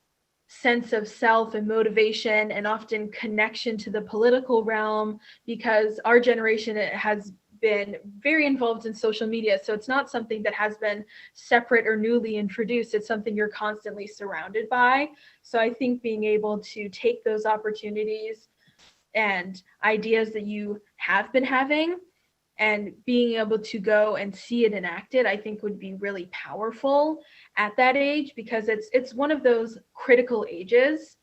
sense of self and motivation and often connection to the political realm, because our generation has been very involved in social media. So it's not something that has been separate or newly introduced. It's something you're constantly surrounded by. So I think being able to take those opportunities and ideas that you have been having and being able to go and see it enacted, I think would be really powerful at that age, because it's one of those critical ages,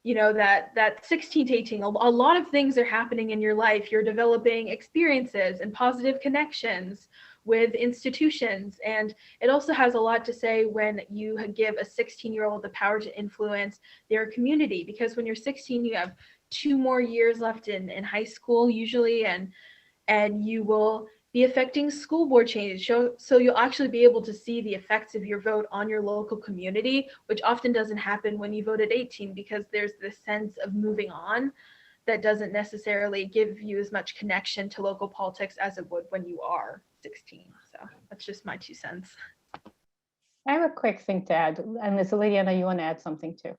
that 16 to 18, a lot of things are happening in your life. You're developing experiences and positive connections with institutions. And it also has a lot to say when you give a 16-year-old the power to influence their community, because when you're 16, you have 2 more years left in high school usually, and you will be affecting school board changes. So you'll actually be able to see the effects of your vote on your local community, which often doesn't happen when you vote at 18, because there's this sense of moving on that doesn't necessarily give you as much connection to local politics as it would when you are 16. So that's just my 2 cents. I have a quick thing to add. And Ms. Liliana, you want to add something too?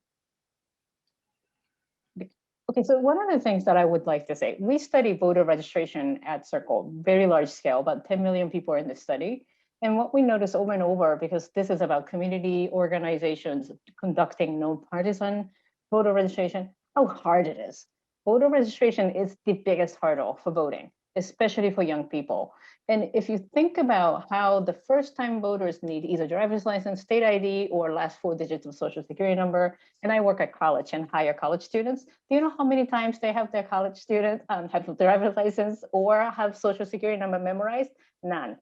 Okay, so one of the things that I would like to say, we study voter registration at Circle, very large scale, about 10 million people are in the study. And what we notice over and over, because this is about community organizations conducting nonpartisan voter registration, how hard it is. Voter registration is the biggest hurdle for voting, especially for young people. And if you think about how the first-time voters need either driver's license, state ID, or last 4 digits of social security number, and I work at college and hire college students, do you know how many times they have their college student have a driver's license or have social security number memorized? None.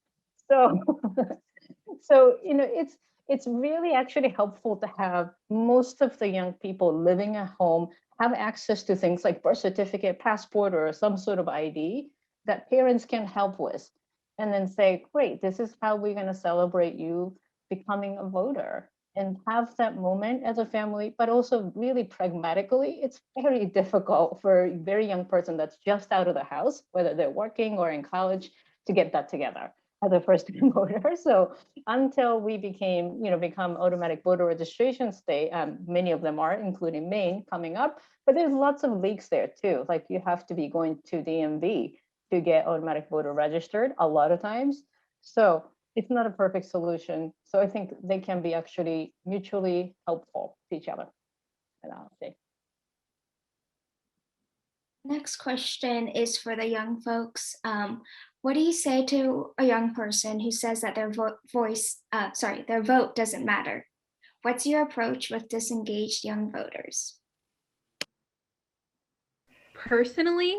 So, so you know, it's really actually helpful to have most of the young people living at home have access to things like birth certificate, passport, or some sort of ID that parents can help with. And then say, great, this is how we're going to celebrate you becoming a voter, and have that moment as a family, but also really pragmatically, it's very difficult for a very young person that's just out of the house, whether they're working or in college, to get that together as a first-time voter. So until we become automatic voter registration state, many of them are, including Maine, coming up, but there's lots of leaks there too. Like you have to be going to DMV to get automatic voter registered a lot of times. So it's not a perfect solution. So I think they can be actually mutually helpful to each other. And I'll say. Next question is for the young folks. What do you say to a young person who says that their their vote doesn't matter? What's your approach with disengaged young voters? Personally,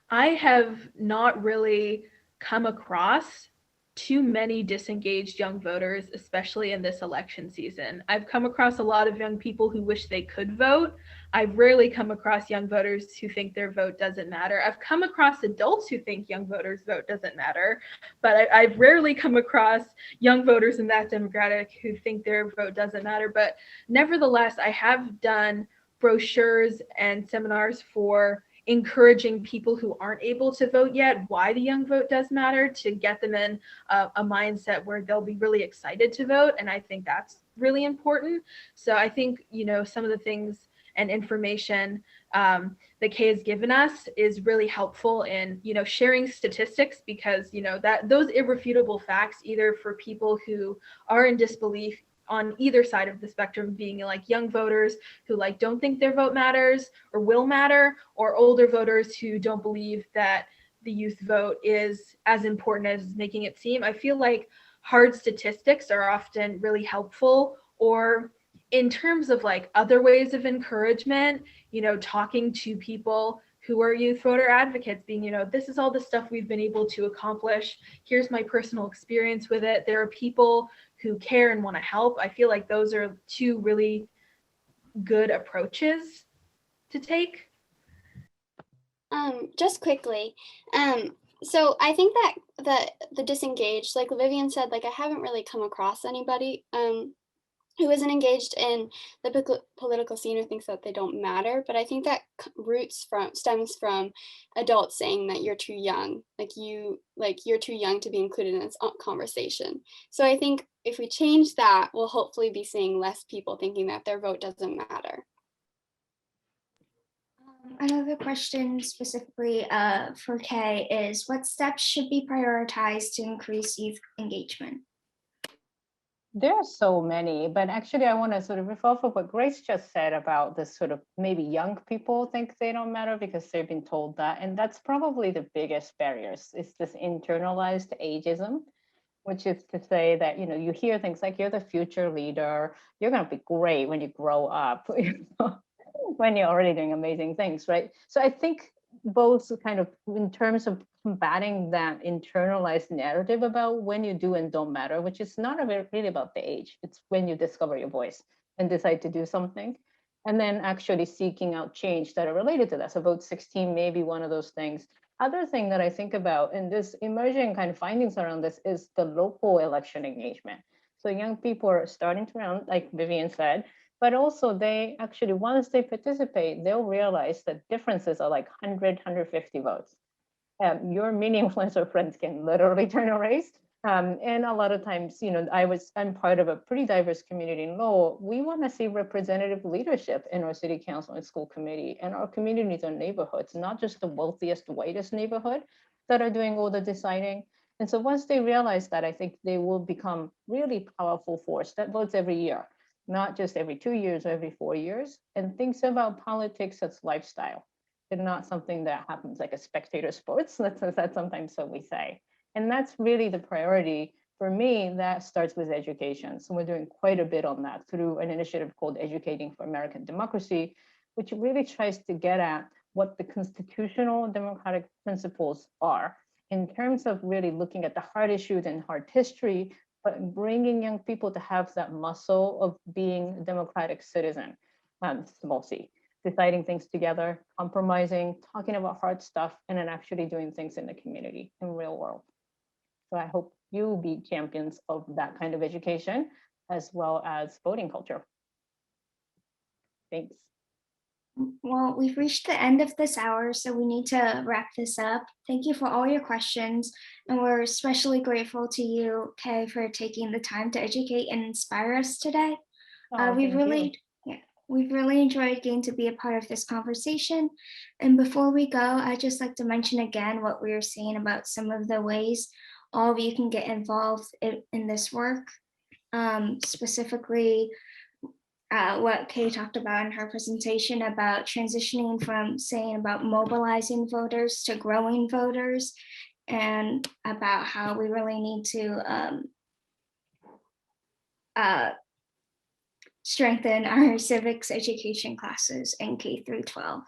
I have not really come across too many disengaged young voters, especially in this election season. I've come across a lot of young people who wish they could vote. I've rarely come across young voters who think their vote doesn't matter. I've come across adults who think young voters' vote doesn't matter, but I've rarely come across young voters in that demographic who think their vote doesn't matter. But nevertheless, I have done brochures and seminars for encouraging people who aren't able to vote yet why the young vote does matter, to get them in a mindset where they'll be really excited to vote. And I think that's really important. So I think, you know, some of the things and information that Kei has given us is really helpful in, you know, sharing statistics, because, you know, that those irrefutable facts, either for people who are in disbelief on either side of the spectrum, being like young voters who like don't think their vote matters or will matter, or older voters who don't believe that the youth vote is as important as making it seem. I feel like hard statistics are often really helpful, or in terms of like other ways of encouragement, you know, talking to people who are youth voter advocates, being, you know, this is all the stuff we've been able to accomplish. Here's my personal experience with it. There are people who care and want to help. I feel like those are 2 really good approaches to take. Just quickly, so I think that the disengaged, like Vivian said, like I haven't really come across anybody who isn't engaged in the political scene or thinks that they don't matter. But I think that stems from adults saying that you're too young, you're too young to be included in this conversation. So I think if we change that, we'll hopefully be seeing less people thinking that their vote doesn't matter. Another question specifically for Kei is, what steps should be prioritized to increase youth engagement? There are so many, but actually I want to sort of refer to what Grace just said about this sort of maybe young people think they don't matter because they've been told that. And that's probably the biggest barriers. It's this internalized ageism, which is to say that, you know, you hear things like you're the future leader, you're going to be great when you grow up, when you're already doing amazing things, right? So I think both kind of in terms of combating that internalized narrative about when you do and don't matter, which is not really about the age. It's when you discover your voice and decide to do something. And then actually seeking out change that are related to that. So vote 16 may be one of those things. Other thing that I think about in this emerging kind of findings around this is the local election engagement. So young people are starting to run, like Vivian said, but also they actually, once they participate, they'll realize that differences are like 100, 150 votes. Your mini influencer friends can literally turn a race. And a lot of times, you know, I'm part of a pretty diverse community in Lowell. We want to see representative leadership in our city council and school committee and our communities and neighborhoods, not just the wealthiest, whitest neighborhood that are doing all the deciding. And so once they realize that, I think they will become really powerful force that votes every year, not just every 2 years or every 4 years, and thinks about politics as lifestyle and not something that happens like a spectator sports. That's sometimes what we say. And that's really the priority for me. That starts with education. So we're doing quite a bit on that through an initiative called Educating for American Democracy, which really tries to get at what the constitutional democratic principles are in terms of really looking at the hard issues and hard history, but bringing young people to have that muscle of being a democratic citizen, small c, deciding things together, compromising, talking about hard stuff, and then actually doing things in the community, in real world. So I hope you will be champions of that kind of education, as well as voting culture. Thanks. Well, we've reached the end of this hour, so we need to wrap this up. Thank you for all your questions, and we're especially grateful to you, Kei, for taking the time to educate and inspire us today. We've really enjoyed getting to be a part of this conversation. And before we go, I'd just like to mention again what we were saying about some of the ways all of you can get involved in this work, specifically what Kei talked about in her presentation about transitioning from saying about mobilizing voters to growing voters, and about how we really need to strengthen our civics education classes in K through 12.